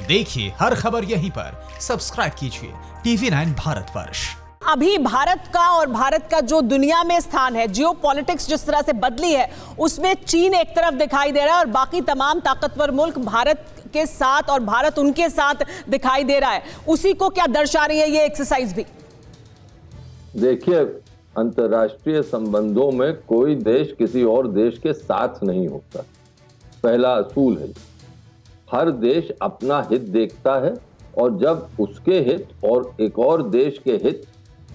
देखिए हर खबर यहीं पर। सब्सक्राइब कीजिए TV9 भारतवर्ष। अभी भारत का जो दुनिया में स्थान है, जियो पॉलिटिक्स जिस तरह से बदली है, उसमें चीन एक तरफ दिखाई दे रहा है और बाकी तमाम ताकतवर मुल्क भारत के साथ और भारत उनके साथ दिखाई दे रहा है। उसी को क्या दर्शा रही है ये एक्सरसाइज भी? देखिए, अंतर्राष्ट्रीय संबंधों में कोई देश किसी और देश के साथ नहीं होता। पहला असूल है, हर देश अपना हित देखता है और जब उसके हित और एक और देश के हित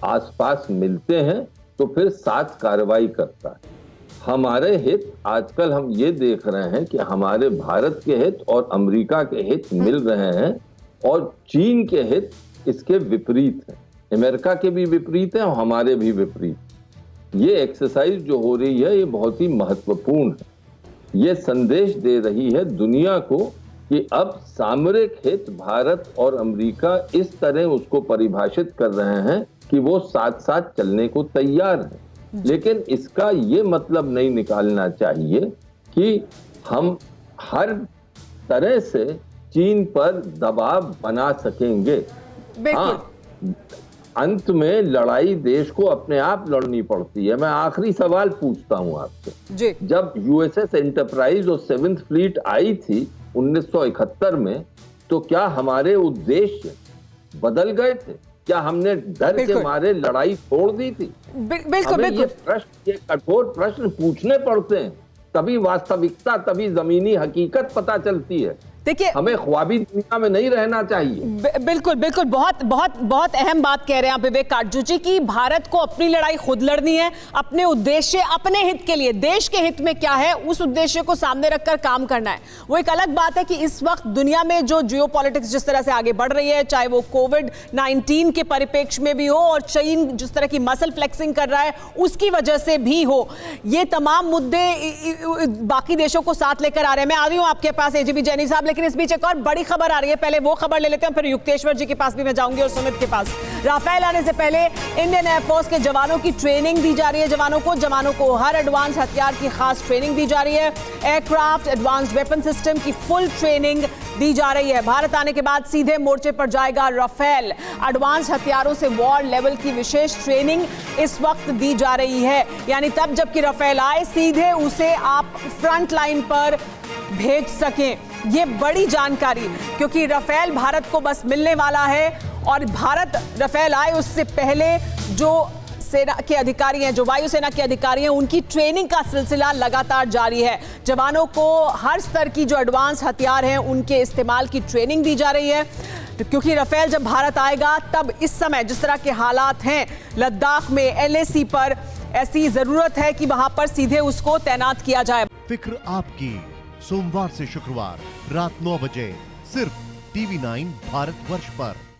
आसपास मिलते हैं तो फिर साथ कार्रवाई करता है। हमारे हित आजकल हम ये देख रहे हैं कि हमारे भारत के हित और अमेरिका के हित मिल रहे हैं और चीन के हित इसके विपरीत हैं। अमेरिका के भी विपरीत हैं और हमारे भी विपरीत। ये एक्सरसाइज जो हो रही है ये बहुत ही महत्वपूर्ण है। ये संदेश दे रही है दुनिया को कि अब सामरिक हित भारत और अमेरिका इस तरह उसको परिभाषित कर रहे हैं कि वो साथ साथ चलने को तैयार हैं। लेकिन इसका ये मतलब नहीं निकालना चाहिए कि हम हर तरह से चीन पर दबाव बना सकेंगे। हाँ, अंत में लड़ाई देश को अपने आप लड़नी पड़ती है। मैं आखिरी सवाल पूछता हूं आपसे, जब यूएसएस एंटरप्राइज और 7th फ्लीट आई थी 1971 में, तो क्या हमारे उद्देश्य बदल गए थे? क्या हमने डर के मारे लड़ाई छोड़ दी थी? बिल्कुल। ये कठोर प्रश्न पूछने पड़ते हैं, तभी वास्तविकता, तभी जमीनी हकीकत पता चलती है। देखिए, हमें ख्वाबी दुनिया में नहीं रहना चाहिए। बिल्कुल। बहुत अहम बात कह रहे हैं आप विवेक काटजू जी की भारत को अपनी लड़ाई खुद लड़नी है, अपने उद्देश्य, अपने हित के लिए, देश के हित में क्या है उस उद्देश्य को सामने रखकर काम करना है। वो एक अलग बात है कि इस वक्त दुनिया में जो जियोपॉलिटिक्स जिस तरह से आगे बढ़ रही है, चाहे वो कोविड-19 के परिप्रेक्ष्य में भी हो और चीन जिस तरह की मसल फ्लेक्सिंग कर रहा है उसकी वजह से भी हो, ये तमाम मुद्दे बाकी देशों को साथ लेकर आ रहे हैं। मैं आ रही हूं आपके पास एजीपी जैनी साहब, लेकिन इस बीच एक और बड़ी खबर आ रही है। पहले वो खबर ले लेते हैं, फिर युक्तेश्वर जी के पास भी मैं जाऊंगी और सुमित के पास। राफेल आने से पहले इंडियन एयरफोर्स के जवानों की ट्रेनिंग दी जा रही है। जवानों को हर एडवांस हथियार की खास ट्रेनिंग दी जा रही है। एयरक्राफ्ट, एडवांस्ड वेपन सिस्टम की फुल ट्रेनिंग दी जा रही है। भारत आने के बाद सीधे मोर्चे पर जाएगा राफेल। एडवांस हथियारों से वॉर लेवल की विशेष ट्रेनिंग इस वक्त दी जा रही है, यानी तब जबकि राफेल आए सीधे उसे आप फ्रंट लाइन पर भेज सकें। ये बड़ी जानकारी, क्योंकि राफेल भारत को बस मिलने वाला है और भारत राफेल आए उससे पहले जो सेना के अधिकारी हैं, जो वायुसेना के अधिकारी हैं, उनकी ट्रेनिंग का सिलसिला लगातार जारी है। जवानों को हर स्तर की जो एडवांस हथियार हैं उनके इस्तेमाल की ट्रेनिंग दी जा रही है, क्योंकि राफेल जब भारत आएगा तब इस समय जिस तरह के हालात हैं लद्दाख में LAC पर, ऐसी जरूरत है कि वहां पर सीधे उसको तैनात किया जाए। फिक्र आपकी, सोमवार से शुक्रवार रात 9 बजे सिर्फ TV9 भारतवर्ष पर।